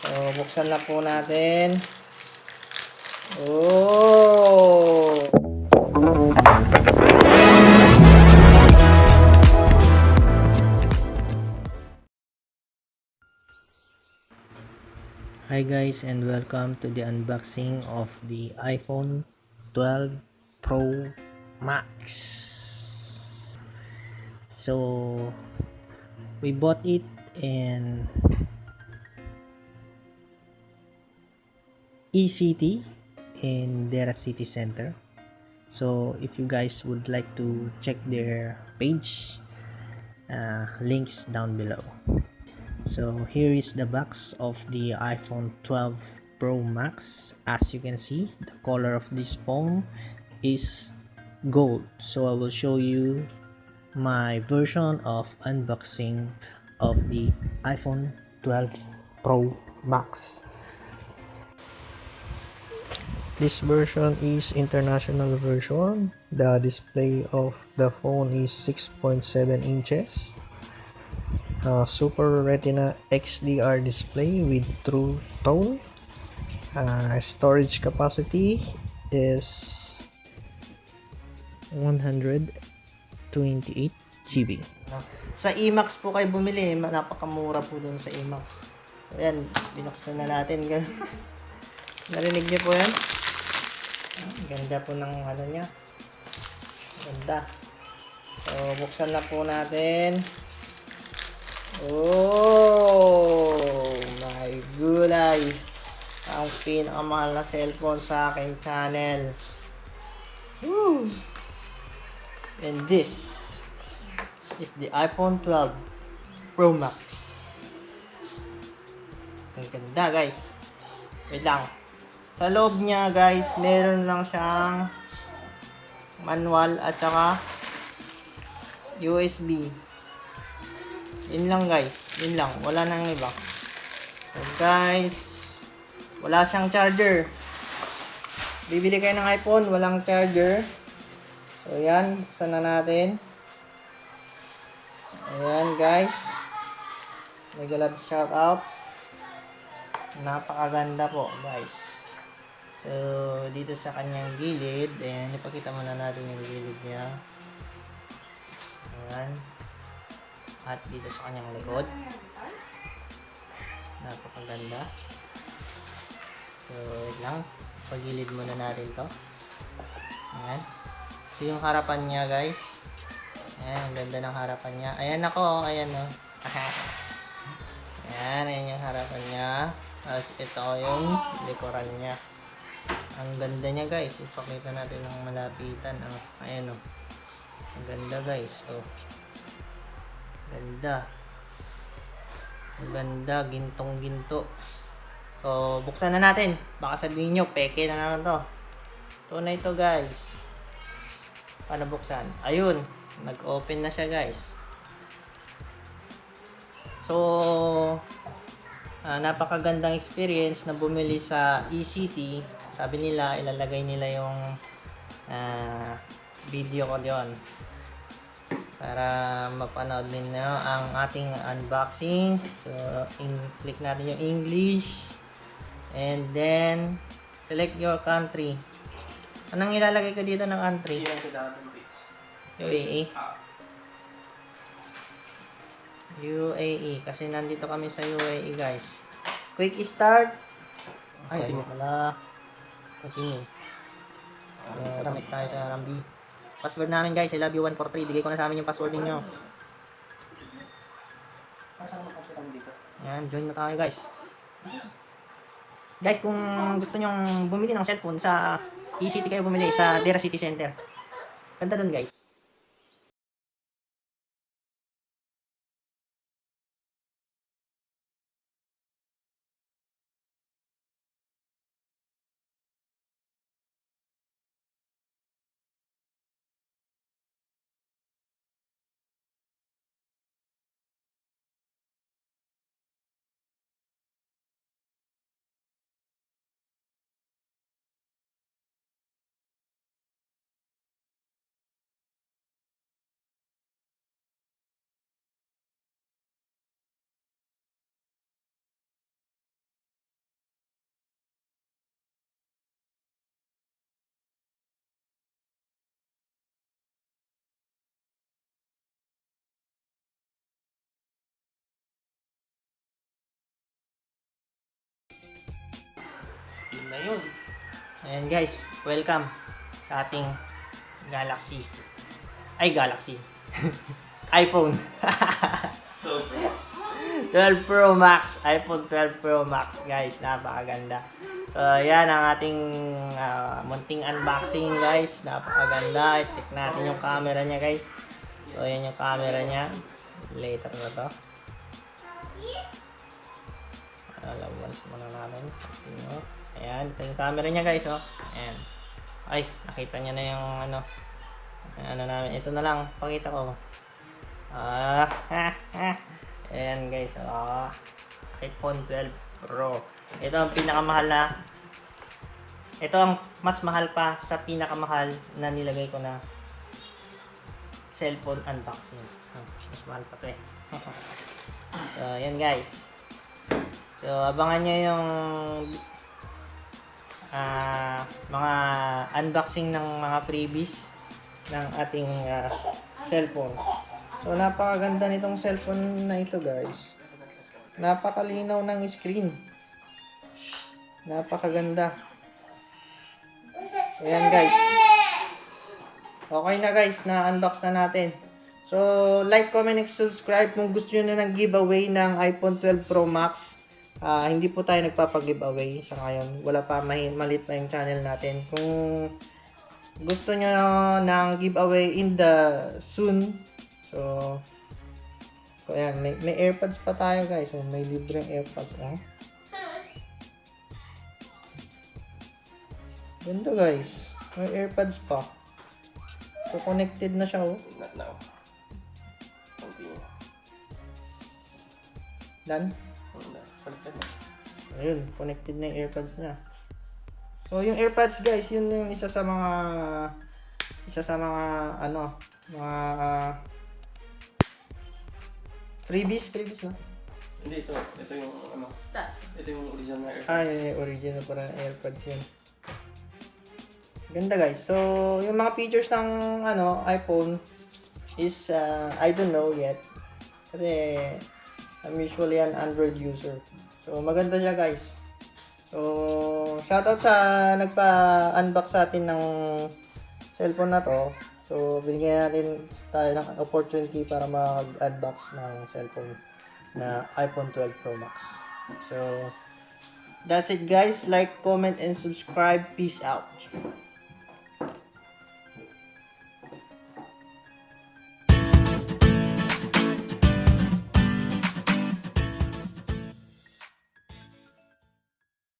So, buksan na po natin. Oh! Hi guys, and welcome to the unboxing of the iPhone 12 Pro Max. So, we bought it in ECT in Diera City Center. So if you guys would like to check their page, links down below. So here is the box of the iPhone 12 Pro Max. As you can see, the color of this phone is gold. So I will show you my version of unboxing of the iPhone 12 Pro Max. This version is international version. The display of the phone is 6.7 inches. Super Retina XDR display with true tone. Storage capacity is 128 GB. Sa Emax po kayo bumili, napakamura po dun sa Emax. So yan, binuksan na natin. Narinig niyo po yan? Ganda po ng ano niya. Ganda. So, buksan na po natin. Oh, my gulay. Ang pinakamahal na cellphone sa aking channel. Woo! And this is the iPhone 12 Pro Max. Ang ganda guys. Wait lang. Sa loob niya guys, meron lang siyang manual at saka USB. Yun lang guys. Yun lang. Wala nang iba. So guys, wala siyang charger. Bibili kayo ng iPhone, walang charger. So yan, buksan na natin. Ayan guys. Mega love shout out. Napakaganda po guys. So, dito sa kanyang gilid, ayan, ipakita muna natin yung gilid niya. Ayan. At dito sa kanyang likod. Napakaganda. So, wait lang. Pagilid muna natin to. Ayan. So, yung harapan niya, guys. Ayan, ang ganda ng harapan niya. Ayan ako, ayan o. Ayan, ayan yung harapan niya. Tapos, ito yung likuran niya. Ang ganda niya guys, ipakita natin ng malapitan. Ayan o. Ang ganda guys. So, ganda. Ang ganda, gintong ginto. So, buksan na natin. Baka sabihin nyo, peke na naman to. Ito na ito guys. Paano buksan? Ayun, nag-open na siya guys. So, napakagandang experience na bumili sa ECT. Sabi nila, ilalagay nila yung video ko diyon para mapanood ninyo ang ating unboxing. So, click natin yung English and then select your country. Anong ilalagay ko dito ng country? UAE. UAE kasi nandito kami sa UAE guys. Quick start. Ay, hindi pala. Continue. Ramit tayo sa Rambi. Password namin guys, I love you 143. Bigay ko na sa amin yung password niyo. Yan, join na tayo guys. Guys, kung gusto nyo bumili ng cellphone sa ECT kayo bumili sa Diera City Center. Ganda dun guys. Yun na yun. Ayan guys, welcome sa ating Galaxy. Ay, Galaxy. iPhone. So, 12 Pro Max. iPhone 12 Pro Max guys. Napakaganda. So, yan ang ating munting unboxing guys. Napakaganda. I-check natin yung camera niya guys. So, yan yung camera niya. Later na to. Labas muna natin. Ayan, ito yung camera niya guys. Oh. Ayan. Ay, nakita niya na yung ano namin. Ito na lang, pakita ko. Ayan guys. iPhone 12 Pro. Ito ang pinakamahal na. Ito ang mas mahal pa sa pinakamahal na nilagay ko na cellphone unboxing. Mas mahal pa to eh. So, ayan guys. So, abangan nyo yung mga unboxing ng mga freebies ng ating cellphone. So, napakaganda nitong cellphone na ito guys. Napakalinaw ng screen. Napakaganda. Ayan guys. Okay na guys, na-unbox na natin. So, like, comment, and subscribe kung gusto nyo na ng giveaway ng iPhone 12 Pro Max. Hindi po tayo nagpapag-giveaway sa ngayon. Wala pa, maliit pa yung channel natin. Kung gusto nyo ng giveaway in the soon. So ayan, may AirPods pa tayo guys. So, may libreng AirPods. Ganda guys. May AirPods pa. So, connected na siya oh. not now. Continue. Done? Ayun, connected na yung AirPods niya. So, yung AirPods guys, yun yung isa sa mga mga freebies na. Hindi, ito yung ito yung original na AirPods. Ay, original para ng AirPods yun. Ganda guys. So, yung mga features ng iPhone is I don't know yet. Kasi I'm usually an Android user. So, maganda siya guys. So, shoutout sa nagpa-unbox sa atin ng cellphone na to. So, binigyan natin tayo ng opportunity para mag-unbox ng cellphone na iPhone 12 Pro Max. So, that's it guys. Like, comment, and subscribe. Peace out.